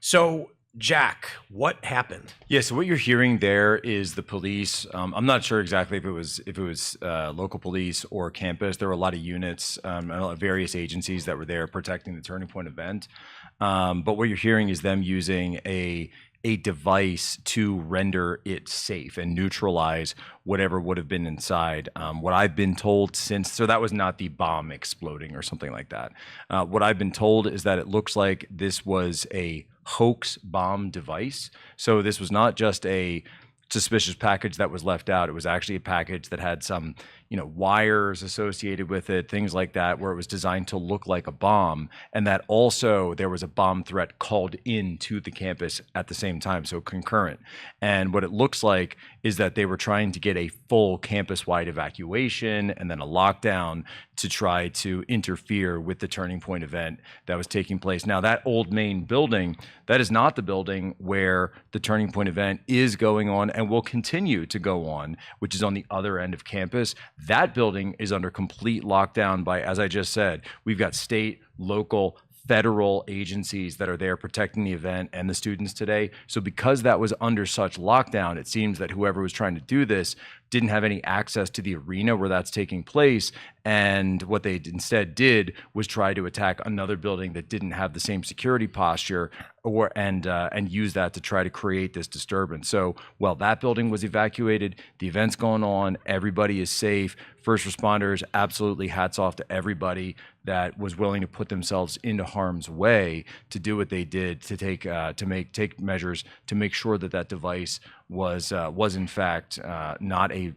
So, Jack, what happened? Yeah, so what you're hearing there is the police. I'm not sure exactly if it was local police or campus. There were a lot of units, various agencies that were there protecting the Turning Point event. But what you're hearing is them using a device to render it safe and neutralize whatever would have been inside. What I've been told so that was not the bomb exploding or something like that. What I've been told is that it looks like this was a hoax bomb device. So this was not just a suspicious package that was left out. It was actually a package that had some, wires associated with it, things like that, where it was designed to look like a bomb. And that also there was a bomb threat called into the campus at the same time, so concurrent. And what it looks like is that they were trying to get a full campus-wide evacuation and then a lockdown to try to interfere with the Turning Point event that was taking place. Now, that old main building, that is not the building where the Turning Point event is going on and will continue to go on, which is on the other end of campus. That building is under complete lockdown by, as I just said, we've got state, local, federal agencies that are there protecting the event and the students today. So because that was under such lockdown, it seems that whoever was trying to do this didn't have any access to the arena where that's taking place. And what they instead did was try to attack another building that didn't have the same security posture and use that to try to create this disturbance. So while that building was evacuated, the event's going on, everybody is safe. First responders, absolutely hats off to everybody that was willing to put themselves into harm's way to do what they did to take measures to make sure that that device was in fact not an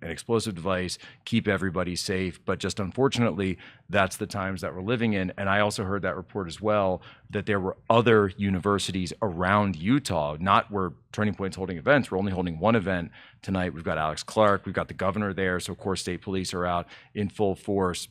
explosive device, keep everybody safe. But just unfortunately, that's the times that we're living in. And I also heard that report as well, that there were other universities around Utah, not where Turning Point's holding events. We're only holding one event tonight. We've got Alex Clark, we've got the governor there. So of course, state police are out in full force,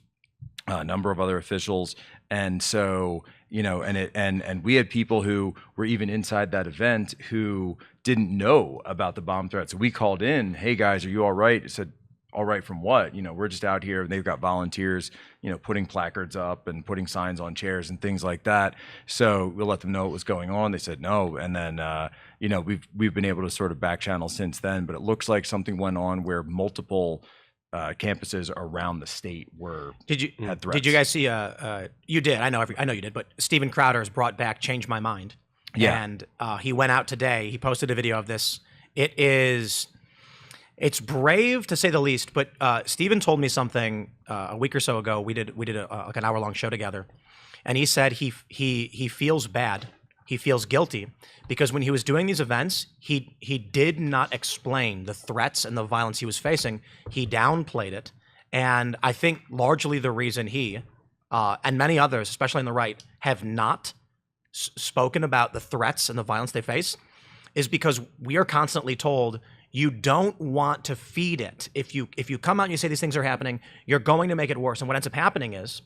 a number of other officials. And so, and we had people who were even inside that event who didn't know about the bomb threat. So we called in, hey guys, are you all right? I said, all right from what? We're just out here and they've got volunteers, putting placards up and putting signs on chairs and things like that. So we'll let them know what was going on. They said no. And then, we've been able to sort of back channel since then, but it looks like something went on where multiple campuses around the state had threats. Did you guys see? You did. I know you did. But Steven Crowder has brought back "Change My Mind," and he went out today. He posted a video of this. It's brave to say the least. But Steven told me something a week or so ago. We did like an hour-long show together, and he said he feels bad. He feels guilty because when he was doing these events, he did not explain the threats and the violence he was facing. He downplayed it. And I think largely the reason he and many others, especially on the right, have not spoken about the threats and the violence they face is because we are constantly told you don't want to feed it. If you come out and you say these things are happening, you're going to make it worse. And what ends up happening is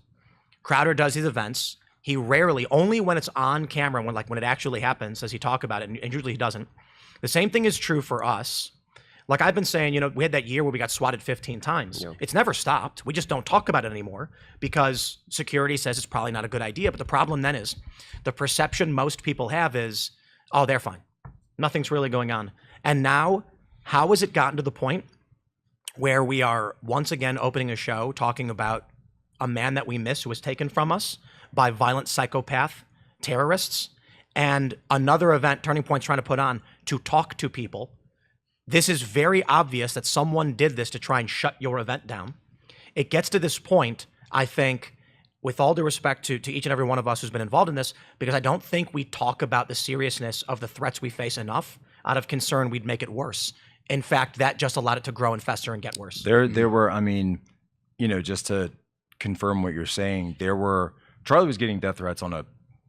Crowder does these events. He rarely, only when it's on camera, when it actually happens, does he talk about it, and usually he doesn't. The same thing is true for us. Like I've been saying, we had that year where we got swatted 15 times. Yeah. It's never stopped. We just don't talk about it anymore because security says it's probably not a good idea. But the problem then is the perception most people have is, oh, they're fine. Nothing's really going on. And now, how has it gotten to the point where we are once again opening a show talking about a man that we miss who was taken from us by violent psychopath terrorists, and another event Turning Point's trying to put on to talk to people? This is very obvious that someone did this to try and shut your event down. It gets to this point, I think, with all due respect to each and every one of us who's been involved in this, because I don't think we talk about the seriousness of the threats we face enough out of concern we'd make it worse. In fact, that just allowed it to grow and fester and get worse. There were, just to confirm what you're saying, Charlie was getting death threats on a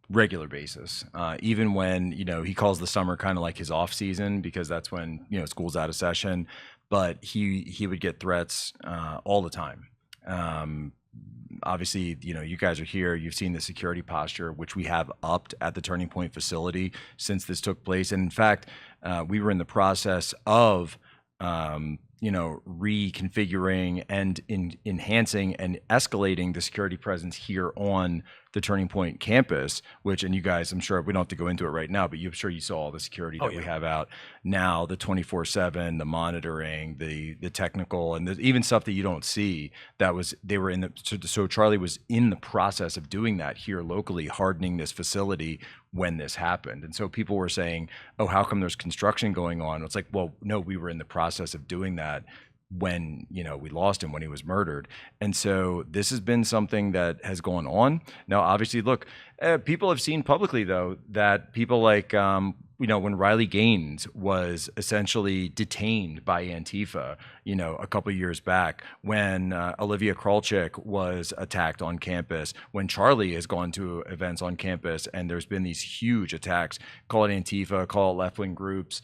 regular basis, even when, he calls the summer kind of like his off season because that's when, school's out of session, but he would get threats all the time. Obviously, you guys are here, you've seen the security posture, which we have upped at the Turning Point facility since this took place. And in fact, we were in the process of reconfiguring and enhancing and escalating the security presence here on the Turning Point campus, and you guys, I'm sure we don't have to go into it right now, but I'm sure you saw all the security that we have out now, the 24/7, the monitoring, the technical, and even stuff that you don't see. So Charlie was in the process of doing that here locally, hardening this facility when this happened. And so people were saying, oh, how come there's construction going on? It's like, well, no, we were in the process of doing that when we lost him, when he was murdered. And so this has been something that has gone on. Now, obviously, look, people have seen publicly, though, that people like when Riley Gaines was essentially detained by Antifa, a couple of years back, when Olivia Kralchik was attacked on campus, when Charlie has gone to events on campus and there's been these huge attacks, call it Antifa, call it left-wing groups,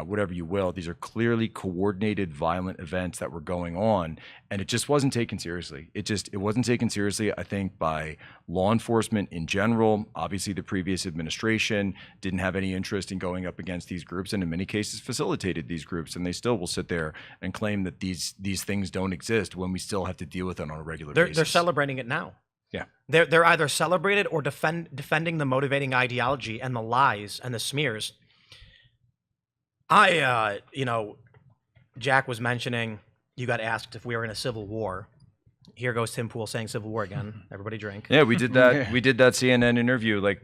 whatever you will. These are clearly coordinated violent events that were going on, and it just wasn't taken seriously. It wasn't taken seriously, I think, by law enforcement in general. Obviously, the previous administration didn't have any interest in going up against these groups, and in many cases facilitated these groups, and they still will sit there and claim that these things don't exist when we still have to deal with it on a regular basis. They're celebrating it now. Yeah. They're either celebrated or defending the motivating ideology and the lies and the smears. Jack was mentioning, you got asked if we were in a civil war. Here goes Tim Pool saying civil war again. Everybody drink. Yeah, we did that. We did that CNN interview. Like,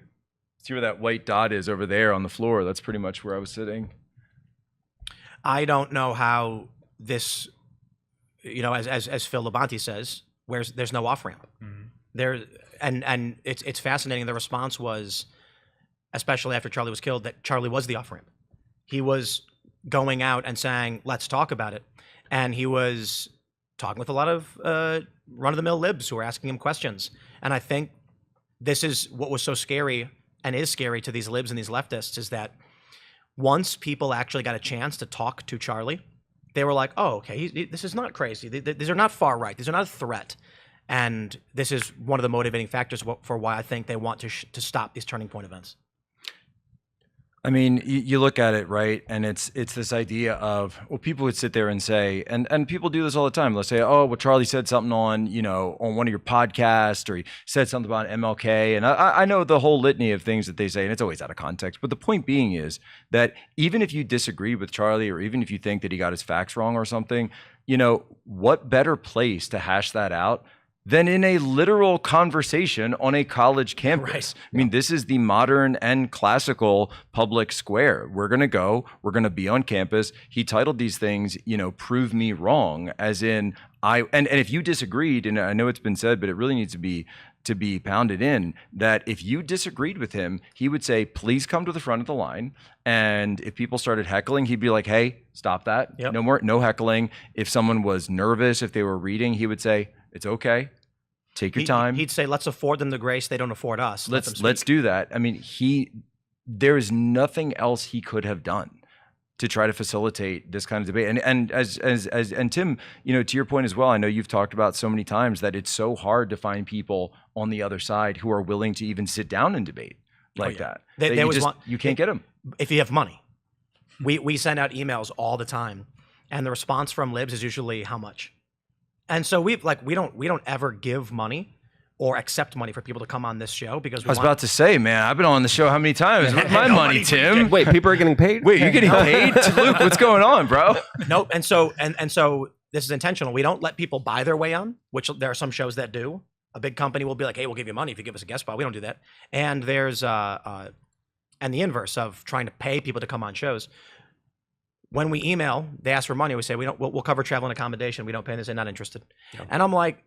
see where that white dot is over there on the floor? That's pretty much where I was sitting. I don't know how this, as Phil Labonte says, there's no off ramp. Mm-hmm. And it's fascinating. The response was, especially after Charlie was killed, that Charlie was the off ramp. He was going out and saying, let's talk about it. And he was talking with a lot of run-of-the-mill libs who were asking him questions. And I think this is what was so scary and is scary to these libs and these leftists, is that once people actually got a chance to talk to Charlie, they were like, oh, okay, this is not crazy. These are not far right. These are not a threat. And this is one of the motivating factors for why I think they want to stop these Turning Point events. I mean, you look at it, right, and it's this idea of, well, people would sit there and say, and people do this all the time. Let's say, oh, well, Charlie said something on one of your podcasts, or he said something about MLK, and I know the whole litany of things that they say, and it's always out of context. But the point being is that even if you disagree with Charlie, or even if you think that he got his facts wrong or something, what better place to hash that out than in a literal conversation on a college campus. Right. I mean, this is the modern and classical public square. We're going to go, we're going to be on campus. He titled these things, prove me wrong, as in and if you disagreed, and I know it's been said, but it really needs to be pounded in, that if you disagreed with him, he would say, please come to the front of the line. And if people started heckling, he'd be like, hey, stop that. Yep. No heckling. If someone was nervous, if they were reading, he would say, it's okay. Take your time. He'd say, let's afford them the grace they don't afford us. Let's do that. I mean, there is nothing else he could have done to try to facilitate this kind of debate. And as Tim, to your point as well, I know you've talked about so many times that it's so hard to find people on the other side who are willing to even sit down and debate like that. You can't get them. If you have money. We send out emails all the time, and the response from libs is usually how much. And so we don't ever give money or accept money for people to come on this show, because I was about to say, man, I've been on the show how many times? Where's my money, Tim? Wait, people are getting paid? Wait, you're getting paid? Luke, what's going on, bro? Nope. And so this is intentional. We don't let people buy their way on, which there are some shows that do. A big company will be like, hey, we'll give you money if you give us a guest spot. We don't do that. And there's and the inverse of trying to pay people to come on shows. When we email, they ask for money. We say, we'll cover travel and accommodation. We don't pay. They say, not interested. Yep. And I'm like,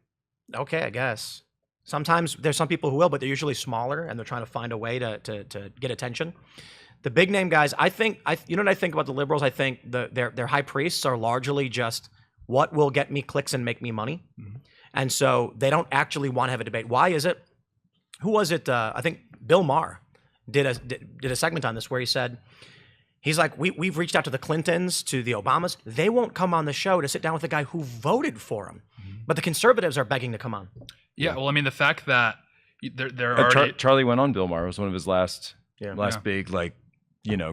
okay, I guess. Sometimes there's some people who will, but they're usually smaller, and they're trying to find a way to get attention. The big name guys, what I think about the liberals? I think their high priests are largely just what will get me clicks and make me money. Mm-hmm. And so they don't actually want to have a debate. Why is it? Who was it? I think Bill Maher did a segment on this where he said, he's like, we've reached out to the Clintons, to the Obamas. They won't come on the show to sit down with the guy who voted for him. Mm-hmm. But the conservatives are begging to come on. Yeah, well, I mean, the fact that they're already... Charlie went on Bill Maher. It was one of his last big,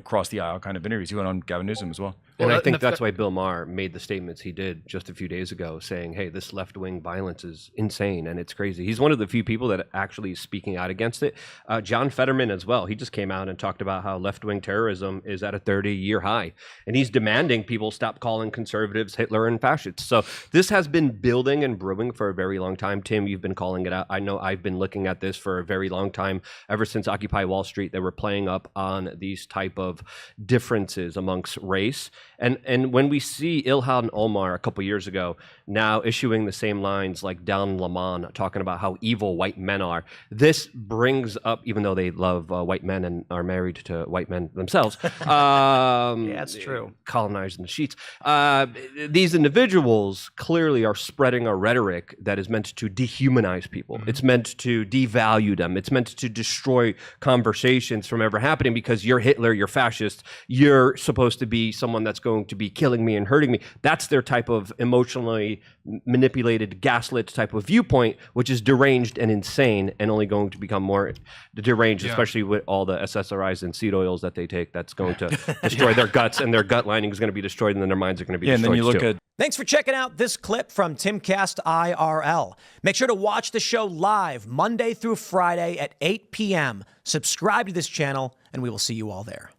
cross the aisle kind of interviews. He went on Gavin Newsom as well. And I think that's why Bill Maher made the statements he did just a few days ago, saying, hey, this left-wing violence is insane and it's crazy. He's one of the few people that actually is speaking out against it. John Fetterman as well. He just came out and talked about how left-wing terrorism is at a 30-year high. And he's demanding people stop calling conservatives Hitler and fascists. So this has been building and brewing for a very long time. Tim, you've been calling it out. I know I've been looking at this for a very long time. Ever since Occupy Wall Street, they were playing up on these type of differences amongst race. And when we see Ilhan Omar a couple years ago now issuing the same lines like Don Lemon talking about how evil white men are, this brings up, even though they love white men and are married to white men themselves, Yeah, that's true. colonizing the sheets. These individuals clearly are spreading a rhetoric that is meant to dehumanize people. Mm-hmm. It's meant to devalue them. It's meant to destroy conversations from ever happening because you're Hitler, you're fascist, you're supposed to be someone that's going to be killing me and hurting me. That's their type of emotionally manipulated, gaslit type of viewpoint, which is deranged and insane and only going to become more deranged, especially with all the SSRIs and seed oils that they take. That's going to destroy their guts, and their gut lining is going to be destroyed, and then their minds are going to be destroyed. And then you look too. at Thanks for checking out this clip from Timcast IRL. Make sure to watch the show live Monday through Friday at 8 p.m. Subscribe to this channel, and we will see you all there.